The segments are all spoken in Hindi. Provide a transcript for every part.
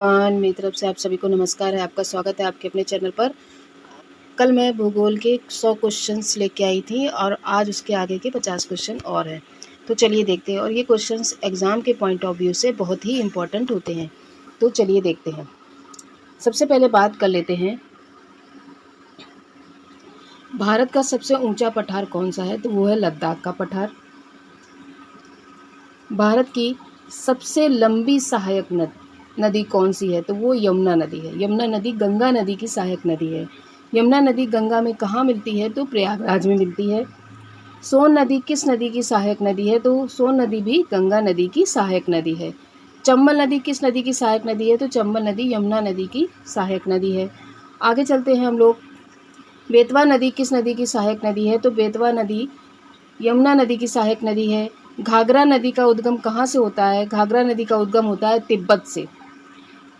मेरी तरफ से आप सभी को नमस्कार है। आपका स्वागत है आपके अपने चैनल पर। कल मैं भूगोल के 100 क्वेश्चंस लेके आई थी और आज उसके आगे के 50 क्वेश्चन और हैं। तो चलिए देखते हैं। और ये क्वेश्चंस एग्ज़ाम के पॉइंट ऑफ व्यू से बहुत ही इम्पोर्टेंट होते हैं। तो चलिए देखते हैं। सबसे पहले बात कर लेते हैं, भारत का सबसे ऊंचा पठार कौन सा है? तो वो है लद्दाख का पठार। भारत की सबसे लंबी सहायक नदी कौन सी है? तो वो यमुना नदी है। यमुना नदी गंगा नदी की सहायक नदी है। यमुना नदी गंगा में कहाँ मिलती है? तो प्रयागराज में मिलती है। सोन नदी किस नदी की सहायक नदी है? तो सोन नदी भी गंगा नदी की सहायक नदी है। चंबल नदी किस नदी की सहायक नदी है? तो चंबल नदी यमुना नदी की सहायक नदी है। आगे चलते हैं हम लोग। बेतवा नदी किस नदी की सहायक नदी है? तो बेतवा नदी यमुना नदी की सहायक नदी है। घाघरा नदी का उद्गम कहाँ से होता है? घाघरा नदी का उद्गम होता है तिब्बत से।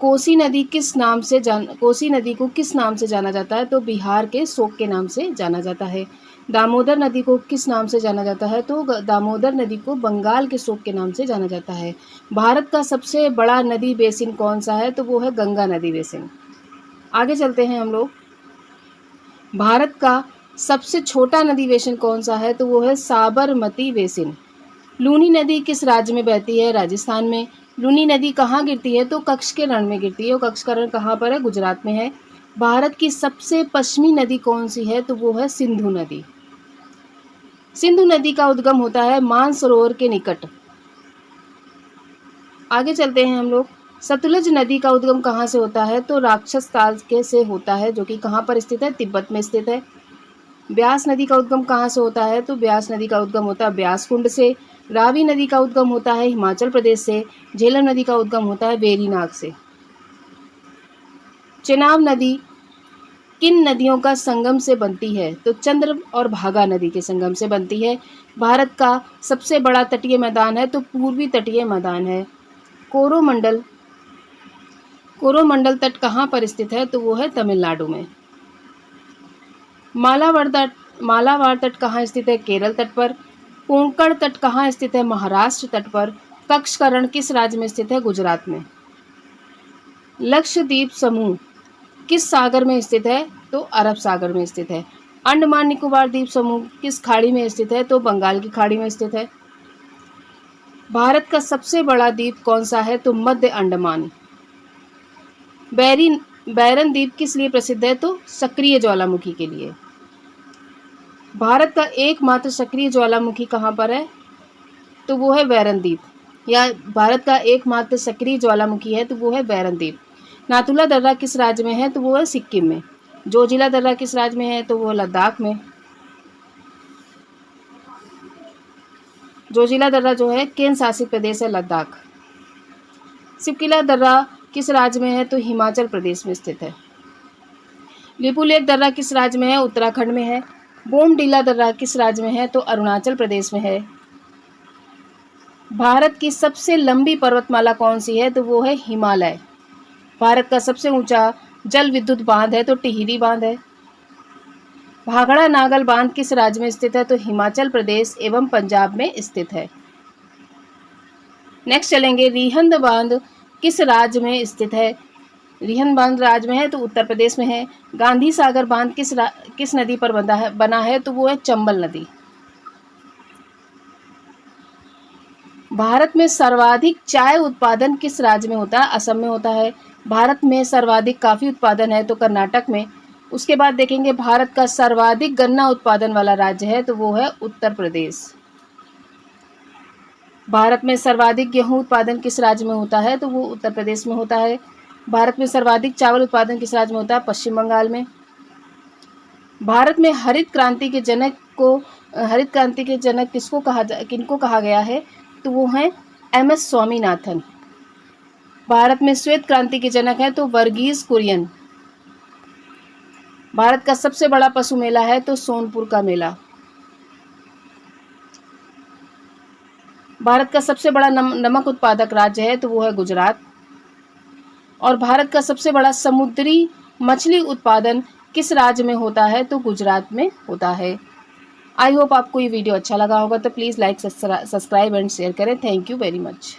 कोसी नदी को किस नाम से जाना जाता है? तो बिहार के शोक के नाम से जाना जाता है। दामोदर नदी को किस नाम से जाना जाता है? तो दामोदर नदी को बंगाल के शोक के नाम से जाना जाता है। भारत का सबसे बड़ा नदी बेसिन कौन सा है? तो वो है गंगा नदी बेसिन। आगे चलते हैं हम लोग। भारत का सबसे छोटा नदी बेसिन कौन सा है? तो वो है साबरमती बेसिन। लूनी नदी किस राज्य में बहती है? राजस्थान में। लूनी नदी कहाँ गिरती है? तो कच्छ के रण में गिरती है। और कच्छ का रण कहाँ पर है? गुजरात में है। भारत की सबसे पश्चिमी नदी कौन सी है? तो वो है सिंधु नदी। सिंधु नदी का उद्गम होता है मानसरोवर के निकट। आगे चलते हैं हम लोग। सतलुज नदी का उद्गम कहाँ से होता है? तो राक्षस ताल के से होता है, जो कि कहाँ पर स्थित है? तिब्बत में स्थित है। ब्यास नदी का उद्गम कहाँ से होता है? तो ब्यास नदी का उद्गम होता है ब्यास कुंड से। रावी नदी का उद्गम होता है हिमाचल प्रदेश से। झेलम नदी का उद्गम होता है वेरीनाग से। चेनाब नदी किन नदियों का संगम से बनती है? तो चंद्र और भागा नदी के संगम से बनती है। भारत का सबसे बड़ा तटीय मैदान है? तो पूर्वी तटीय मैदान है। कोरोमंडल तट कहाँ पर स्थित है? तो वो है तमिलनाडु में। मालाबार तट कहाँ स्थित है? केरल तट पर। कोंकण तट कहाँ स्थित है? महाराष्ट्र तट पर। कच्छ का रण किस राज्य में स्थित है? गुजरात में। लक्षद्वीप समूह किस सागर में स्थित है? तो अरब सागर में स्थित है। अंडमान निकोबार द्वीप समूह किस खाड़ी में स्थित है? तो बंगाल की खाड़ी में स्थित है। भारत का सबसे बड़ा द्वीप कौन सा है? तो मध्य अंडमान। बैरन द्वीप किस लिए प्रसिद्ध है? तो सक्रिय ज्वालामुखी के लिए। भारत का एकमात्र सक्रिय ज्वालामुखी कहाँ पर है? तो वो है बैरन द्वीप। या भारत का एकमात्र सक्रिय ज्वालामुखी है तो वो है बैरन द्वीप। नाथुला दर्रा किस राज्य में है? तो वो है सिक्किम में। जोजिला दर्रा किस राज्य में है? तो वो लद्दाख में। जोजिला दर्रा जो है केंद्र शासित प्रदेश है लद्दाख। सिपकिला दर्रा किस राज्य में है? तो हिमाचल प्रदेश में स्थित है। लिपुलेख दर्रा किस राज्य में है? उत्तराखंड में है। बोमडीला दर्रा किस राज्य में है? तो अरुणाचल प्रदेश में है। भारत की सबसे लंबी पर्वतमाला कौन सी है? तो वो है हिमालय। भारत का सबसे ऊंचा जल विद्युत बांध है? तो टिहरी बांध है। भाखड़ा नागल बांध किस राज्य में स्थित है? तो हिमाचल प्रदेश एवं पंजाब में स्थित है। नेक्स्ट चलेंगे, रिहंद बांध किस राज्य में स्थित है? रिहंद बांध राज्य में है तो उत्तर प्रदेश में है। गांधी सागर बांध किस नदी पर बना है? तो वो है चंबल नदी। भारत में सर्वाधिक चाय उत्पादन किस राज्य में होता है? असम में होता है। भारत में सर्वाधिक कॉफी उत्पादन है तो कर्नाटक में। उसके बाद देखेंगे भारत का सर्वाधिक गन्ना उत्पादन वाला राज्य है तो वो है उत्तर प्रदेश। भारत में सर्वाधिक गेहूं उत्पादन किस राज्य में होता है? तो वो उत्तर प्रदेश में होता है। भारत में सर्वाधिक चावल उत्पादन किस राज्य में होता है? पश्चिम बंगाल में। भारत में हरित क्रांति के जनक किनको कहा गया है? तो वो हैं MS स्वामीनाथन। भारत में श्वेत क्रांति के जनक हैं तो वर्गीज कुरियन। भारत का सबसे बड़ा पशु मेला है तो सोनपुर का मेला। भारत का सबसे बड़ा नमक उत्पादक राज्य है तो वो है गुजरात। और भारत का सबसे बड़ा समुद्री मछली उत्पादन किस राज्य में होता है? तो गुजरात में होता है। आई होप आपको ये वीडियो अच्छा लगा होगा, तो please like, subscribe and share करें। Thank you very much.